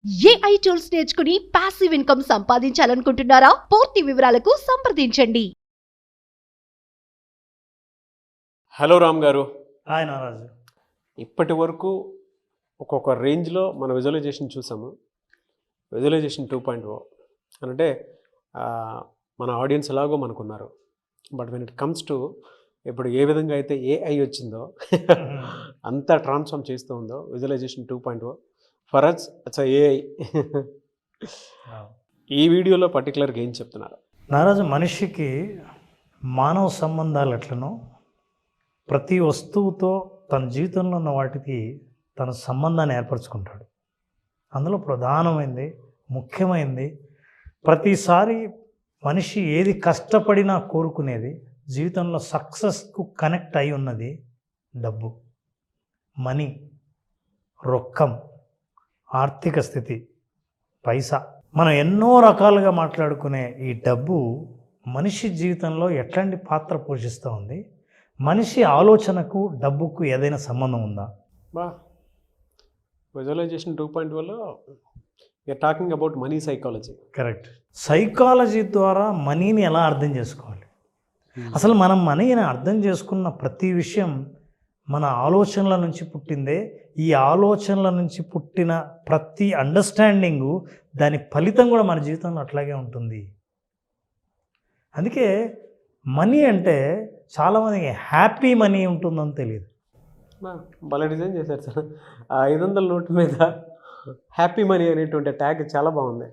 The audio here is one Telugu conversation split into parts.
ఏఐ టూల్స్ నేర్చుకుని పాసివ్ ఇన్కమ్ సంపాదించాలనుకుంటున్నారా? పూర్తి వివరాలకు సంప్రదించండి. హలో రామ్ గారు. హాయ్ నారాజు. ఇప్పటి వరకు ఒక్కొక్క రేంజ్లో మన విజువలైజేషన్ చూసాము. విజువలైజేషన్ 2.0 అంటే మన ఆడియన్స్ ఎలాగో మనకున్నారు. But when it comes to ఇప్పుడు ఏ విధంగా అయితే ఏఐ వచ్చిందో అంతా ట్రాన్స్ఫార్మ్ చేస్తూ ఉందో visualisation 2.0 for us it's AI. ఈ వీడియోలో పర్టికులర్గా ఏం చెప్తున్నారు నారాజు? మనిషికి మానవ సంబంధాలు ఎట్లనో ప్రతి వస్తువుతో తన జీవితంలో ఉన్న వాటికి తన సంబంధాన్ని ఏర్పరచుకుంటాడు. అందులో ప్రధానమైంది, ముఖ్యమైనది, ప్రతిసారి మనిషి ఏది కష్టపడినా కోరుకునేది, జీవితంలో సక్సెస్కు కనెక్ట్ అయి ఉన్నది డబ్బు, మనీ, రొక్కం, ఆర్థిక స్థితి, పైసా. మనం ఎన్నో రకాలుగా మాట్లాడుకునే ఈ డబ్బు మనిషి జీవితంలో ఎట్లాంటి పాత్ర పోషిస్తూ ఉంది? మనిషి ఆలోచనకు డబ్బుకు ఏదైనా సంబంధం ఉందా? విజువలైజేషన్ 2.0లో you're talking about money psychology. Correct. Psychology ద్వారా మనీని ఎలా అర్థం చేసుకోవాలి? అసలు మనం మనీని అర్థం చేసుకున్న ప్రతి విషయం మన ఆలోచనల నుంచి పుట్టిందే. ఈ ఆలోచనల నుంచి పుట్టిన ప్రతి అండర్స్టాండింగు, దాని ఫలితం కూడా మన జీవితంలో అట్లాగే ఉంటుంది. అందుకే మనీ అంటే చాలామందికి హ్యాపీ మనీ ఉంటుందని తెలియదు. భలే డిజైన్ చేశారు సార్. ఆ 500 నోటు మీద హ్యాపీ మనీ అనేటువంటి ట్యాగ్ చాలా బాగుంది.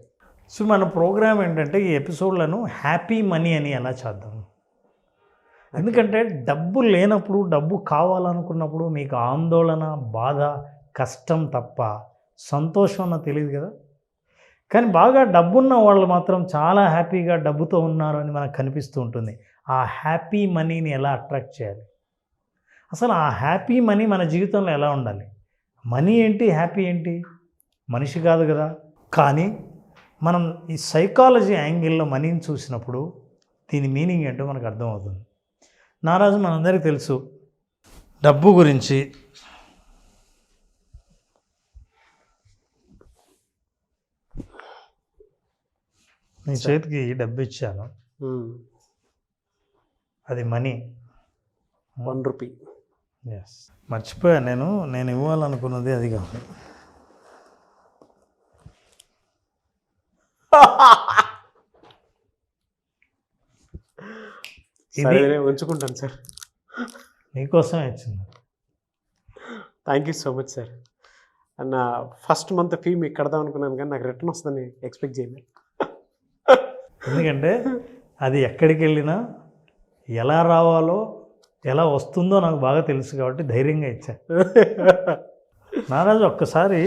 సో మన ప్రోగ్రామ్ ఏంటంటే ఈ ఎపిసోడ్లను హ్యాపీ మనీ అని ఎలా చేద్దాం. ఎందుకంటే డబ్బు లేనప్పుడు, డబ్బు కావాలనుకున్నప్పుడు మీకు ఆందోళన, బాధ, కష్టం తప్ప సంతోషం అన్న తెలియదు కదా. కానీ బాగా డబ్బున్న వాళ్ళు మాత్రం చాలా హ్యాపీగా డబ్బుతో ఉన్నారు అని మనకు కనిపిస్తూ ఉంటుంది. ఆ హ్యాపీ మనీని ఎలా అట్రాక్ట్ చేయాలి? అసలు ఆ హ్యాపీ మనీ మన జీవితంలో ఎలా ఉండాలి? మనీ ఏంటి, హ్యాపీ ఏంటి? మనిషి కాదు కదా. కానీ మనం ఈ సైకాలజీ యాంగిల్లో మనీని చూసినప్పుడు దీని మీనింగ్ ఏంటో మనకు అర్థమవుతుంది. నారాజు, మనందరికీ తెలుసు డబ్బు గురించి. నీ చేతికి డబ్బు ఇచ్చాను, అది మనీ, 1 రూపీ. ఎస్, మర్చిపోయా. నేను ఇవ్వాలనుకున్నది అది కాదు. ఇది ఉంచుకుంటాను సార్, నీకోసమే ఇచ్చింది. Thank you so much sir. నా ఫస్ట్ మంత్ ఫీ మీకు కడదాం అనుకున్నాను, కానీ నాకు రిటర్న్ వస్తుందని ఎక్స్పెక్ట్ చేయలేదు. ఎందుకంటే అది ఎక్కడికి వెళ్ళినా ఎలా రావాలో, ఎలా వస్తుందో నాకు బాగా తెలుసు కాబట్టి ధైర్యంగా ఇచ్చా. నారాజు, ఒక్కసారి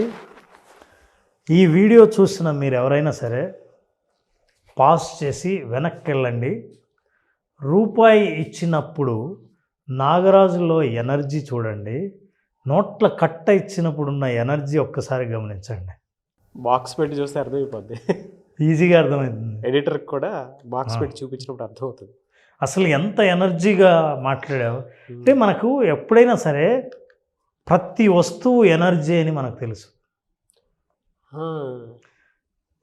ఈ వీడియో చూసిన మీరు ఎవరైనా సరే పాస్ చేసి వెనక్కి వెళ్ళండి. రూపాయి ఇచ్చినప్పుడు నాగరాజులో ఎనర్జీ చూడండి, నోట్ల కట్ట ఇచ్చినప్పుడు ఉన్న ఎనర్జీ ఒక్కసారి గమనించండి. బాక్స్ పెట్టి చూస్తే అర్థమైపోద్ది, ఈజీగా అర్థమవుతుంది. ఎడిటర్కి కూడా బాక్స్ పెట్టి చూపించినప్పుడు అర్థమవుతుంది అసలు ఎంత ఎనర్జీగా మాట్లాడావు. అంటే మనకు ఎప్పుడైనా సరే ప్రతి వస్తువు ఎనర్జీ అని మనకు తెలుసు.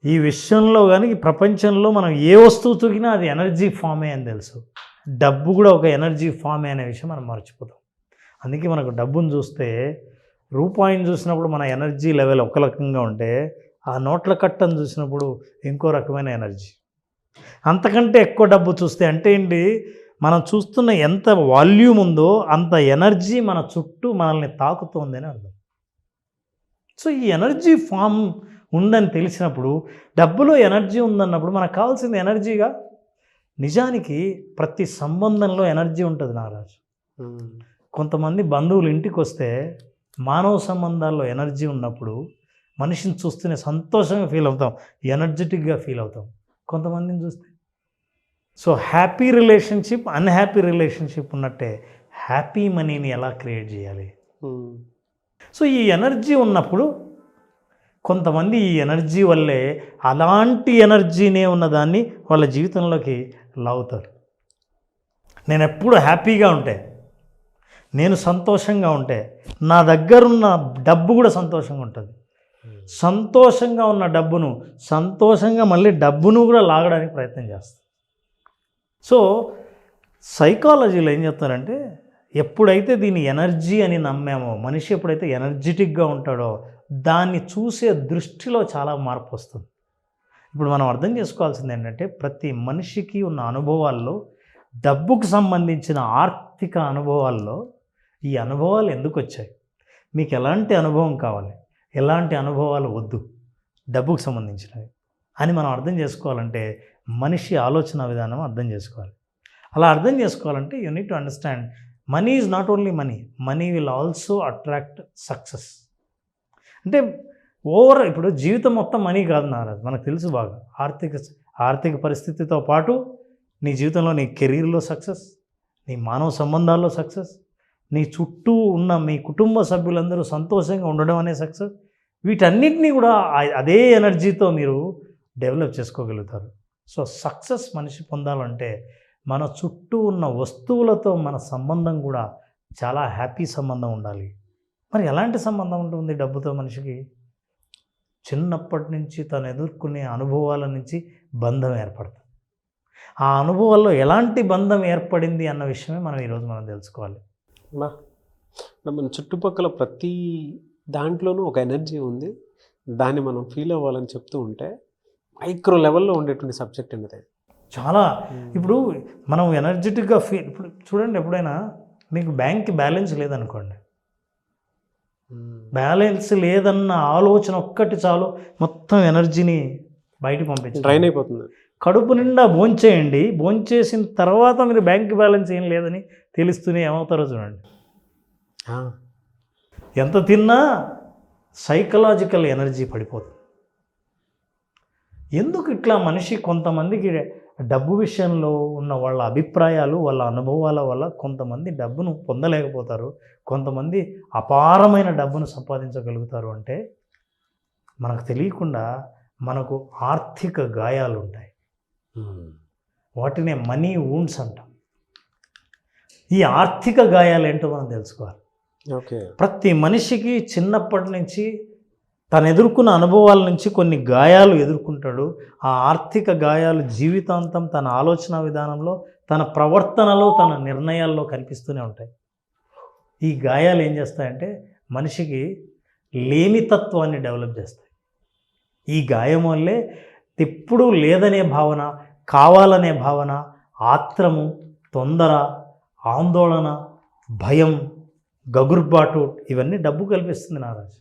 ఈ విషయంలో కానీ ఈ ప్రపంచంలో మనం ఏ వస్తువు తొక్కినా అది ఎనర్జీ ఫామే అని తెలుసు. డబ్బు కూడా ఒక ఎనర్జీ ఫామే అనే విషయం మనం మర్చిపోతాం. అందుకే మనకు డబ్బును చూస్తే, రూపాయిని చూసినప్పుడు మన ఎనర్జీ లెవెల్ ఒక రకంగా ఉంటే, ఆ నోట్ల కట్టను చూసినప్పుడు ఇంకో రకమైన ఎనర్జీ. అంతకంటే ఎక్కువ డబ్బు చూస్తే అంటే ఏంటి, మనం చూస్తున్న ఎంత వాల్యూమ్ ఉందో అంత ఎనర్జీ మన చుట్టూ మనల్ని తాకుతోంది అని అర్థం. సో ఈ ఎనర్జీ ఫామ్ ఉందని తెలిసినప్పుడు, డబ్బులో ఎనర్జీ ఉందన్నప్పుడు మనకు కావాల్సింది ఎనర్జీగా. నిజానికి ప్రతి సంబంధంలో ఎనర్జీ ఉంటుంది నారాజు. కొంతమంది బంధువులు ఇంటికి వస్తే మానవ సంబంధాల్లో ఎనర్జీ ఉన్నప్పుడు మనిషిని చూస్తూనే సంతోషంగా ఫీల్ అవుతాం, ఎనర్జెటిక్గా ఫీల్ అవుతాం. కొంతమందిని చూస్తే so happy relationship, unhappy relationship ఉన్నట్టే హ్యాపీ మనీని ఎలా క్రియేట్ చేయాలి? సో ఈ ఎనర్జీ ఉన్నప్పుడు కొంతమంది ఈ ఎనర్జీ వల్లే అలాంటి ఎనర్జీనే ఉన్నదాన్ని వాళ్ళ జీవితంలోకి లాగుతారు. నేను ఎప్పుడు హ్యాపీగా ఉంటే, నేను సంతోషంగా ఉంటే, నా దగ్గరున్న డబ్బు కూడా సంతోషంగా ఉంటుంది. సంతోషంగా ఉన్న డబ్బును సంతోషంగా మళ్ళీ డబ్బును కూడా లాగడానికి ప్రయత్నం చేస్తుంది. సో సైకాలజీలో ఏం చెప్తారంటే, ఎప్పుడైతే దీని ఎనర్జీ అని నమ్మామో, మనిషి ఎప్పుడైతే ఎనర్జెటిక్గా ఉంటాడో దాన్ని చూసే దృష్టిలో చాలా మార్పు వస్తుంది. ఇప్పుడు మనం అర్థం చేసుకోవాల్సింది ఏంటంటే, ప్రతి మనిషికి ఉన్న అనుభవాల్లో డబ్బుకు సంబంధించిన ఆర్థిక అనుభవాల్లో ఈ అనుభవాలు ఎందుకు వచ్చాయి, మీకు ఎలాంటి అనుభవం కావాలి, ఎలాంటి అనుభవాలు వద్దు డబ్బుకు సంబంధించినవి అని మనం అర్థం చేసుకోవాలంటే మనిషి ఆలోచన విధానం అర్థం చేసుకోవాలి. అలా అర్థం చేసుకోవాలంటే you need to understand money is not only money, money will also attract success. అంటే ఇప్పుడు జీవితం మొత్తం మనీ కాదు నారాజ్, మనకు తెలుసు బాగా. ఆర్థిక పరిస్థితితో పాటు నీ జీవితంలో నీ కెరీర్లో సక్సెస్, నీ మానవ సంబంధాల్లో సక్సెస్, నీ చుట్టూ ఉన్న మీ కుటుంబ సభ్యులందరూ సంతోషంగా ఉండడం అనే సక్సెస్, వీటన్నిటినీ కూడా అదే ఎనర్జీతో మీరు డెవలప్ చేసుకోగలుగుతారు. సో సక్సెస్ మనిషి పొందాలంటే మన చుట్టూ ఉన్న వస్తువులతో మన సంబంధం కూడా చాలా హ్యాపీ సంబంధం ఉండాలి. మరి ఎలాంటి సంబంధం ఉంటుంది డబ్బుతో మనిషికి? చిన్నప్పటి నుంచి తను ఎదుర్కొనే అనుభవాల నుంచి బంధం ఏర్పడుతుంది. ఆ అనుభవాల్లో ఎలాంటి బంధం ఏర్పడింది అన్న విషయమే మనం ఈరోజు తెలుసుకోవాలి. మన చుట్టుపక్కల ప్రతి దాంట్లోనూ ఒక ఎనర్జీ ఉంది, దాన్ని మనం ఫీల్ అవ్వాలని చెప్తూ ఉంటే మైక్రో లెవెల్లో ఉండేటువంటి సబ్జెక్ట్ అనేది చాలా. ఇప్పుడు మనం ఎనర్జెటిక్గా ఇప్పుడు చూడండి, ఎప్పుడైనా మీకు బ్యాంక్కి బ్యాలెన్స్ లేదనుకోండి, బ్యాలెన్స్ లేదన్న ఆలోచన ఒక్కటి చాలు మొత్తం ఎనర్జీని బయటకు పంపించి డ్రైన్ అయిపోతుంది. కడుపు నిండా భోంచేయండి, భోంచేసిన తర్వాత మీరు బ్యాంక్ బ్యాలెన్స్ ఏం లేదని తెలుస్తూనే ఏమవుతారో చూడండి. ఎంత తిన్నా సైకలాజికల్ ఎనర్జీ పడిపోతుంది. ఎందుకు ఇట్లా మనిషి కొంతమందికి డబ్బు విషయంలో ఉన్న వాళ్ళ అభిప్రాయాలు, వాళ్ళ అనుభవాల వల్ల కొంతమంది డబ్బును పొందలేకపోతారు, కొంతమంది అపారమైన డబ్బును సంపాదించగలుగుతారు అంటే మనకు తెలియకుండా మనకు ఆర్థిక గాయాలు ఉంటాయి. వాటినే మనీ వూండ్స్ అంటాం. ఈ ఆర్థిక గాయాలు ఏంటో మనం తెలుసుకోవాలి. ప్రతి మనిషికి చిన్నప్పటి నుంచి తను ఎదుర్కొన్న అనుభవాల నుంచి కొన్ని గాయాలు ఎదుర్కొంటాడు. ఆ ఆర్థిక గాయాలు జీవితాంతం తన ఆలోచన విధానంలో, తన ప్రవర్తనలో, తన నిర్ణయాల్లో కనిపిస్తూనే ఉంటాయి. ఈ గాయాలు ఏం చేస్తాయంటే మనిషికి లేమితత్వాన్ని డెవలప్ చేస్తాయి. ఈ గాయం వల్లే ఎప్పుడూ లేదనే భావన, కావాలనే భావన, ఆత్రము, తొందర, ఆందోళన, భయం, గగుర్బాటు ఇవన్నీ డబ్బు కల్పిస్తుంది నారాజు.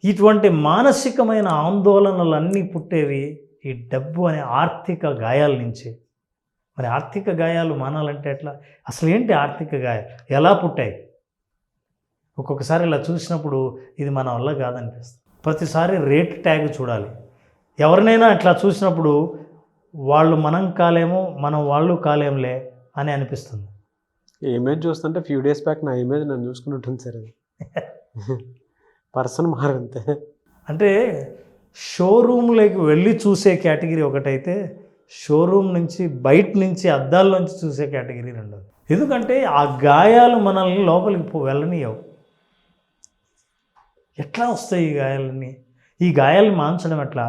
ఇటువంటి మానసికమైన ఆందోళనలన్నీ పుట్టేవి ఈ డబ్బు అనే ఆర్థిక గాయాల నుంచి. మరి ఆర్థిక గాయాలు మానాలంటే ఎట్లా? అసలు ఏంటి ఆర్థిక గాయాలు, ఎలా పుట్టాయి? ఒక్కొక్కసారి ఇలా చూసినప్పుడు ఇది మన వల్ల కాదనిపిస్తుంది. ప్రతిసారి రేట్ ట్యాగ్ చూడాలి. ఎవరినైనా అట్లా చూసినప్పుడు వాళ్ళు మనం కాలేమో, మనం వాళ్ళు కాలేంలే అని అనిపిస్తుంది. ఇమేజ్ చూస్తుంటే ఫ్యూ డేస్ బ్యాక్ నా ఇమేజ్ నన్ను చూసుకున్నట్టుంది సార్. పర్సన్ మారంతే. అంటే షోరూమ్లోకి వెళ్ళి చూసే కేటగిరీ ఒకటైతే, షోరూమ్ నుంచి బయట నుంచి అద్దాల్లోంచి చూసే కేటగిరీ రెండోది. ఎందుకంటే ఆ గాయాలు మనల్ని లోపలికి వెళ్ళనియవు. ఎట్లా వస్తాయి ఈ గాయాలని? ఈ గాయాలని మాన్చడం ఎట్లా?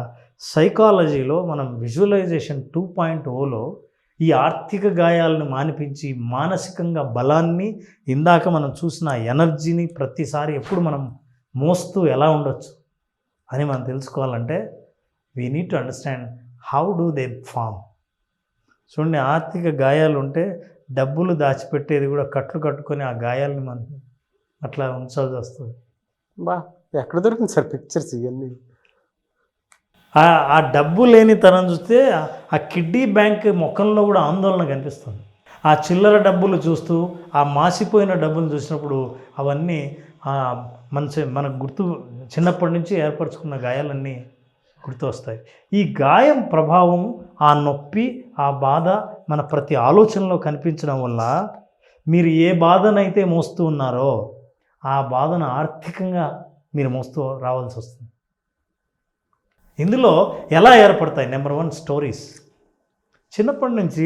సైకాలజీలో మనం విజువలైజేషన్ 2.0లో ఈ ఆర్థిక గాయాలను మానిపించి మానసికంగా బలాన్ని, ఇందాక మనం చూసిన ఎనర్జీని ప్రతిసారి ఎప్పుడు మనం మోస్తూ ఎలా ఉండొచ్చు అని మనం తెలుసుకోవాలంటే we need to understand how do they form. చూడండి, ఆర్థిక గాయాలు ఉంటే డబ్బులు దాచిపెట్టేది కూడా కట్లు కట్టుకొని ఆ గాయాలని మనం అట్లా ఉంచాల్సి వస్తుంది. ఎక్కడ దొరికింది సార్ పిక్చర్స్ ఇవన్నీ? ఆ డబ్బు లేని తనం చూస్తే ఆ కిడ్నీ బ్యాంక్ ముఖంలో కూడా ఆందోళన కనిపిస్తుంది. ఆ చిల్లర డబ్బులు చూస్తూ, ఆ మాసిపోయిన డబ్బులు చూసినప్పుడు అవన్నీ మనకు గుర్తు, చిన్నప్పటి నుంచి ఏర్పరచుకున్న గాయాలన్నీ గుర్తు వస్తాయి. ఈ గాయం ప్రభావం, ఆ నొప్పి, ఆ బాధ మన ప్రతి ఆలోచనలో కనిపించడం వల్ల మీరు ఏ బాధనైతే మోస్తూ ఉన్నారో ఆ బాధను ఆర్థికంగా మీరు మోస్తూ రావాల్సి వస్తుంది. ఇందులో ఎలా ఏర్పడతాయి? Number 1 stories. చిన్నప్పటి నుంచి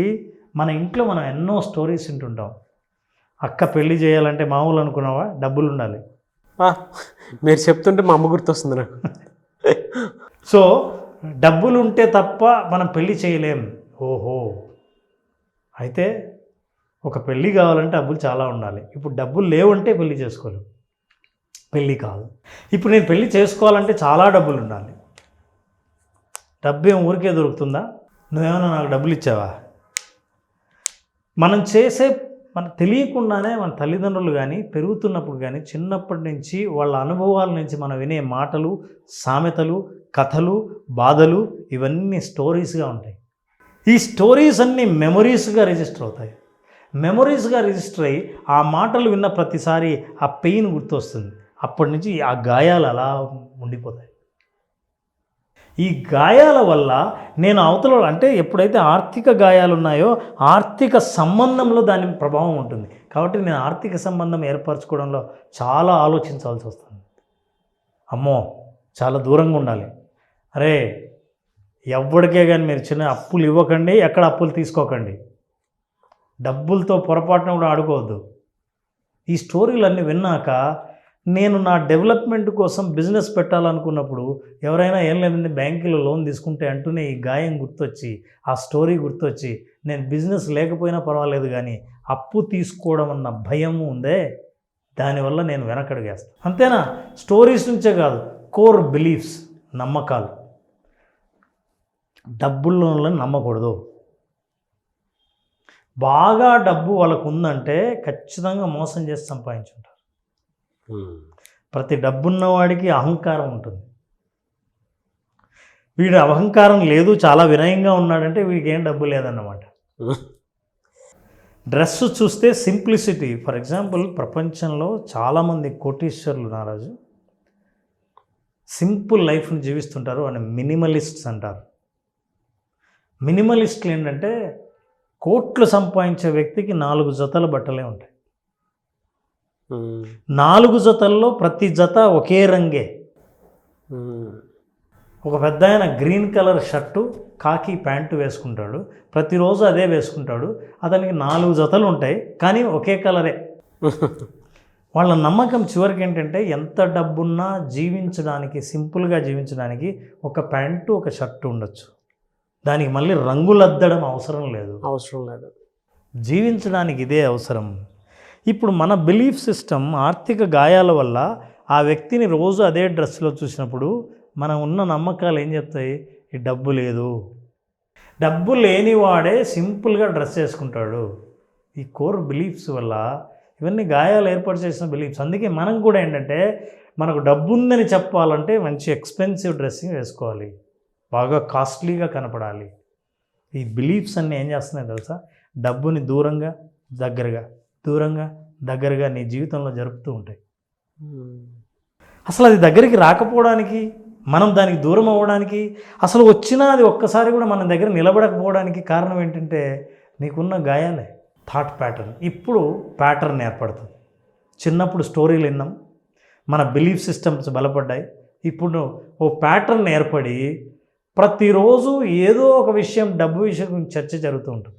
మన ఇంట్లో మనం ఎన్నో స్టోరీస్ వింటుంటాం. అక్క పెళ్లి చేయాలంటే మామూలు అనుకున్నావా, డబ్బులు ఉండాలి. మీరు చెప్తుంటే మా అమ్మ గుర్తొస్తుంది నాకు. సో డబ్బులు ఉంటే తప్ప మనం పెళ్ళి చేయలేం. ఓహో, అయితే ఒక పెళ్ళి కావాలంటే డబ్బులు చాలా ఉండాలి. ఇప్పుడు డబ్బులు లేవంటే పెళ్ళి చేసుకోలేం, పెళ్ళి కాదు. ఇప్పుడు నేను పెళ్ళి చేసుకోవాలంటే చాలా డబ్బులు ఉండాలి. డబ్బు ఏం ఊరికే దొరుకుతుందా? నువ్వేమైనా నాకు డబ్బులు ఇచ్చావా? మనం తెలియకుండానే మన తల్లిదండ్రులు కానీ పెరుగుతున్నప్పుడు కానీ చిన్నప్పటి నుంచి వాళ్ళ అనుభవాల నుంచి మనం వినే మాటలు, సామెతలు, కథలు, బాధలు ఇవన్నీ స్టోరీస్గా ఉంటాయి. ఈ స్టోరీస్ అన్నీ మెమొరీస్గా రిజిస్టర్ అవుతాయి. మెమొరీస్గా రిజిస్టర్ అయ్యి ఆ మాటలు విన్న ప్రతిసారి ఆ పెయిన్ గుర్తొస్తుంది. అప్పటి నుంచి ఆ గాయాలు అలా ఉండిపోతాయి. ఈ గాయాల వల్ల నేను అవతల అంటే ఎప్పుడైతే ఆర్థిక గాయాలు ఉన్నాయో ఆర్థిక సంబంధంలో దాని ప్రభావం ఉంటుంది. కాబట్టి నేను ఆర్థిక సంబంధం ఏర్పరచుకోవడంలో చాలా ఆలోచించాల్సి వస్తుంది. అమ్మో, చాలా దూరంగా ఉండాలి. అరే, ఎవరికే కానీ మీరు చిన్న అప్పులు ఇవ్వకండి, ఎక్కడ అప్పులు తీసుకోకండి, డబ్బులతో పొరపాటున కూడా ఆడుకోవద్దు. ఈ స్టోరీలన్నీ విన్నాక నేను నా డెవలప్మెంట్ కోసం బిజినెస్ పెట్టాలనుకున్నప్పుడు ఎవరైనా ఏం లేదండి బ్యాంకులో లోన్ తీసుకుంటే అంటూనే ఈ గాయం గుర్తొచ్చి, ఆ స్టోరీ గుర్తొచ్చి, నేను బిజినెస్ లేకపోయినా పర్వాలేదు కానీ అప్పు తీసుకోవడం అన్న భయము ఉందే, దానివల్ల నేను వెనకడుగేస్తాను. అంతేనా? స్టోరీస్ నుంచే కాదు, కోర్ బిలీఫ్స్, నమ్మకాలు. డబ్బుల్లో నమ్మకూడదు. బాగా డబ్బు వాళ్ళకు ఉందంటే ఖచ్చితంగా మోసం చేసి సంపాదించుంటారు. ప్రతి డబ్బున్నవాడికి అహంకారం ఉంటుంది. వీడు అహంకారం లేదు, చాలా వినయంగా ఉన్నాడంటే వీడికి ఏం డబ్బు లేదన్నమాట. డ్రెస్ చూస్తే సింప్లిసిటీ. ఫర్ ఎగ్జాంపుల్, ప్రపంచంలో చాలామంది కోటీశ్వరులు నారాజు సింపుల్ లైఫ్ని జీవిస్తుంటారు అని మినిమలిస్ట్స్ అంటారు. మినిమలిస్టులు ఏంటంటే కోట్లు సంపాదించే వ్యక్తికి 4 జతల బట్టలే ఉంటాయి. 4 జతల్లో ప్రతి జత ఒకే రంగే. ఒక పెద్ద ఆయన గ్రీన్ కలర్ షర్టు, కాకి ప్యాంటు వేసుకుంటాడు, ప్రతిరోజు అదే వేసుకుంటాడు. అతనికి 4 జతలు ఉంటాయి కానీ ఒకే కలరే. వాళ్ళ నమ్మకం చివరికి ఏంటంటే ఎంత డబ్బున్నా జీవించడానికి, సింపుల్గా జీవించడానికి ఒక ప్యాంటు, ఒక షర్టు ఉండొచ్చు. దానికి మళ్ళీ రంగులద్దడం అవసరం లేదు. జీవించడానికి ఇదే అవసరం. ఇప్పుడు మన బిలీఫ్ సిస్టమ్ ఆర్థిక గాయాల వల్ల ఆ వ్యక్తిని రోజు అదే డ్రెస్లో చూసినప్పుడు మనం ఉన్న నమ్మకాలు ఏం చెప్తాయి? ఈ డబ్బు లేదు, డబ్బు లేనివాడే సింపుల్గా డ్రెస్ వేసుకుంటాడు. ఈ కోర్ బిలీఫ్స్ వల్ల ఇవన్నీ గాయాలు ఏర్పాటు చేసిన బిలీఫ్స్. అందుకే మనం కూడా ఏంటంటే మనకు డబ్బు ఉందని చెప్పాలంటే మంచి ఎక్స్పెన్సివ్ డ్రెస్సింగ్ వేసుకోవాలి, బాగా కాస్ట్లీగా కనపడాలి. ఈ బిలీఫ్స్ అన్నీ ఏం చేస్తున్నాయి తెలుసా? డబ్బుని దూరంగా దగ్గరగా, దూరంగా దగ్గరగా నీ జీవితంలో జరుపుతూ ఉంటాయి. అసలు అది దగ్గరికి రాకపోవడానికి, మనం దానికి దూరం అవ్వడానికి, అసలు వచ్చినా అది ఒక్కసారి కూడా మన దగ్గర నిలబడకపోవడానికి కారణం ఏంటంటే నీకున్న గాయాలే. Thought pattern. ఇప్పుడు ప్యాటర్న్ ఏర్పడుతుంది. చిన్నప్పుడు స్టోరీలు విన్నాం, మన బిలీఫ్ సిస్టమ్స్ బలపడ్డాయి. ఇప్పుడు ఓ ప్యాటర్న్ ఏర్పడి ప్రతిరోజు ఏదో ఒక విషయం, డబ్బు విషయం గురించి చర్చ జరుగుతూ ఉంటుంది.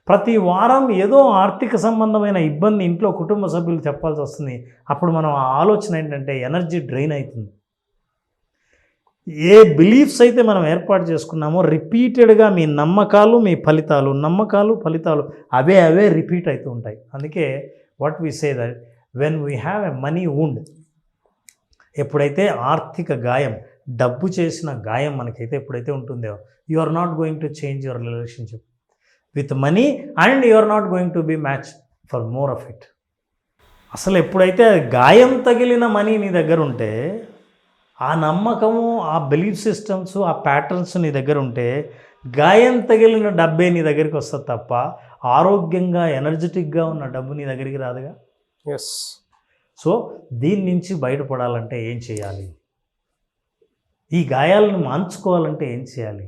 ప్రతి వారం ఏదో ఆర్థిక సంబంధమైన ఇబ్బంది ఇంట్లో కుటుంబ సభ్యులు చెప్పాల్సి వస్తుంది. అప్పుడు మనం ఆ ఆలోచన ఏంటంటే ఎనర్జీ డ్రైన్ అవుతుంది. ఏ బిలీఫ్స్ అయితే మనం ఏర్పాటు చేసుకున్నామో రిపీటెడ్గా మీ నమ్మకాలు, మీ ఫలితాలు, నమ్మకాలు, ఫలితాలు అవే రిపీట్ అవుతూ ఉంటాయి. అందుకే what we say that when we have a money wound, ఎప్పుడైతే ఆర్థిక గాయం, డబ్బు చేసిన గాయం మనకైతే ఎప్పుడైతే ఉంటుందో, you are not going to change your relationship with money and you are not going to be match for more of it. అసలు ఎప్పుడైతే గాయం తగిలిన మనీ నీ దగ్గర ఉంటే, ఆ నమ్మకము, ఆ బిలీఫ్ సిస్టమ్స్, ఆ ప్యాటర్న్స్ నీ దగ్గర ఉంటే గాయం తగిలిన డబ్బే నీ దగ్గరికి వస్తుంది తప్ప ఆరోగ్యంగా ఎనర్జెటిక్గా ఉన్న డబ్బు నీ దగ్గరికి రాదుగా. ఎస్. సో దీని నుంచి బయటపడాలంటే ఏం చేయాలి? ఈ గాయాలను మార్చుకోవాలంటే ఏం చేయాలి?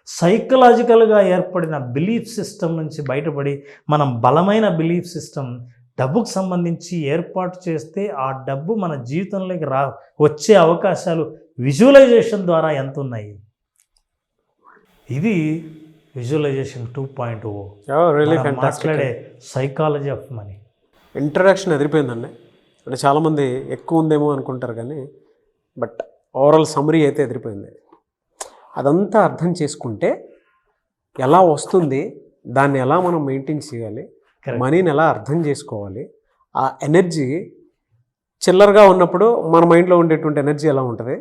సైకలాజికల్గా ఏర్పడిన బిలీఫ్ సిస్టమ్ నుంచి బయటపడి మనం బలమైన బిలీఫ్ సిస్టమ్ డబ్బుకు సంబంధించి ఏర్పాటు చేస్తే ఆ డబ్బు మన జీవితంలోకి వచ్చే అవకాశాలు విజువలైజేషన్ ద్వారా ఎంత ఉన్నాయి? ఇది విజువలైజేషన్ 2.0 మాట్లాడే సైకాలజీ ఆఫ్ మనీ. ఇంట్రడక్షన్ ఎదిరిపోయిందండి. అంటే చాలామంది ఎక్కువ ఉందేమో అనుకుంటారు కానీ బట్ ఓవరాల్ సమ్మరీ అయితే ఎదిరిపోయింది. అదంతా అర్థం చేసుకుంటే ఎలా వస్తుంది, దాన్ని ఎలా మనం మెయింటైన్ చేయాలి, Correct. మనీని ఎలా అర్థం చేసుకోవాలి, ఆ ఎనర్జీ చిల్లరగా ఉన్నప్పుడు మన మైండ్లో ఉండేటువంటి ఎనర్జీ ఎలా ఉంటుంది,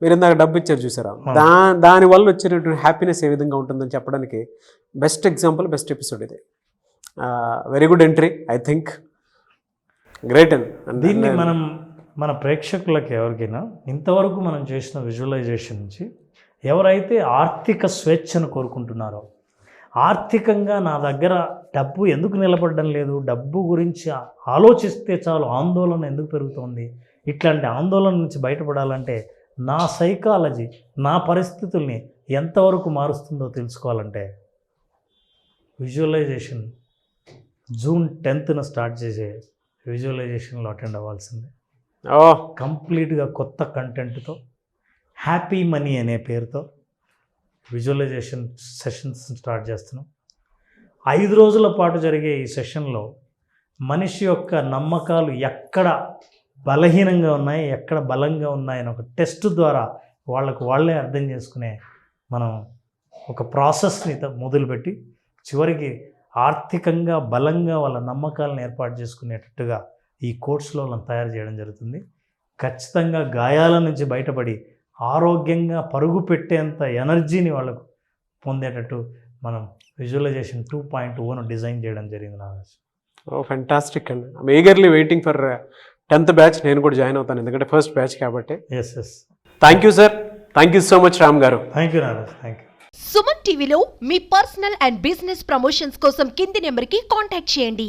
మీరు ఇందాక డబ్బు ఇచ్చారు చూసారా, దానివల్ల వచ్చేటటువంటి హ్యాపీనెస్ ఏ విధంగా ఉంటుందని చెప్పడానికి బెస్ట్ ఎగ్జాంపుల్, బెస్ట్ ఎపిసోడ్ ఇది. Very good entry, I think great. And దీన్ని మనం మన ప్రేక్షకులకు ఎవరికైనా ఇంతవరకు మనం చేసిన విజువలైజేషన్ నుంచి ఎవరైతే ఆర్థిక స్వేచ్ఛను కోరుకుంటున్నారో, ఆర్థికంగా నా దగ్గర డబ్బు ఎందుకు నిలబడడం లేదు, డబ్బు గురించి ఆలోచిస్తే చాలు ఆందోళన ఎందుకు పెరుగుతోంది, ఇట్లాంటి ఆందోళన నుంచి బయటపడాలంటే నా సైకాలజీ, నా పరిస్థితుల్ని ఎంతవరకు మారుస్తుందో తెలుసుకోవాలంటే విజువలైజేషన్ జూన్ 10th స్టార్ట్ చేసే విజువలైజేషన్లో అటెండ్ అవ్వాల్సిందే. కంప్లీట్గా కొత్త కంటెంట్తో, హ్యాపీ మనీ అనే పేరుతో విజువలైజేషన్ సెషన్స్ స్టార్ట్ చేస్తున్నాం. 5 రోజుల పాటు జరిగే ఈ సెషన్లో మనిషి యొక్క నమ్మకాలు ఎక్కడ బలహీనంగా ఉన్నాయి, ఎక్కడ బలంగా ఉన్నాయని ఒక టెస్ట్ ద్వారా వాళ్ళే అర్థం చేసుకునే మనం ఒక ప్రాసెస్ని మొదలుపెట్టి చివరికి ఆర్థికంగా బలంగా వాళ్ళ నమ్మకాలను ఏర్పాటు చేసుకునేటట్టుగా ఈ కోర్సులో మనం తయారు చేయడం జరుగుతుంది. ఖచ్చితంగా గాయాల నుంచి బయటపడి ఆరోగ్యంగా పరుగు పెట్టేంత ఎనర్జీని వాళ్ళకు పొందేటట్టు మనం విజువలైజేషన్ 2.0 డిజైన్ చేయడం జరిగింది. నాగేష్, ఫెంటాస్టిక్ అండి. I'm eagerly waiting for 10th batch. నేను కూడా జాయిన్ అవుతాను, ఎందుకంటే ఫస్ట్ బ్యాచ్ కాబట్టి. Yes. Thank you sir, thank you so much Ram garu. Thank you Nagesh, thank you. Suman టీవీలో మీ పర్సనల్ అండ్ బిజినెస్ ప్రమోషన్స్ కోసం కింది నెంబర్కి కాంటాక్ట్ చేయండి.